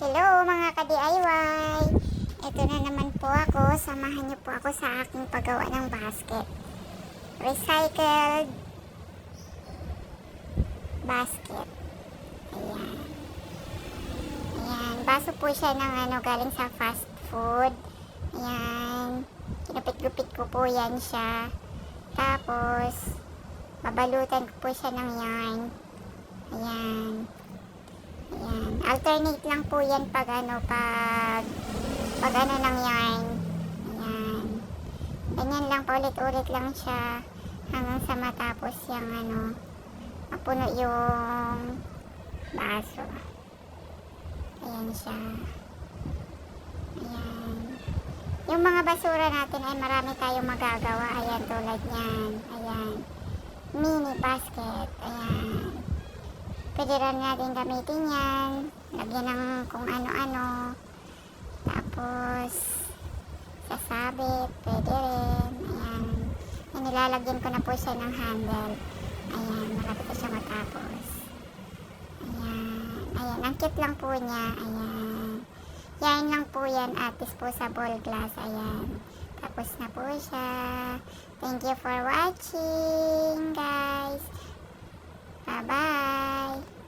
Hello mga ka-DIY! Ito na naman po ako. Samahan niyo po ako sa aking paggawa ng basket. Recycled basket. Ayan. Ayan. Baso po siya ng galing sa fast food. Ayan. Kinupit-gupit ko po yan siya. Tapos, babalutan ko po siya ng yarn. Ayan. Ayan. Alternate lang po yan pag ng yarn. Ayan. Ganyan lang, paulit-ulit lang siya hanggang sa matapos yung mapuno yung baso. Ayan siya. Ayan. Yung mga basura natin ay marami tayong magagawa. Ayan, tulad yan. Ayan. Mini basket. Ayan. Pwede rin natin gamitin yan. Lagyan ng kung ano-ano. Tapos, sasabit. Pwede rin. Ayan. Yan, nilalagyan ko na po siya ng handle. Ayan. Malapit na siya matapos. Ayan. Ayan. Ang cute lang po niya. Ayan. Yan lang po yan. Atis po sa ball glass. Ayan. Tapos na po siya. Thank you for watching, guys. Bye-bye.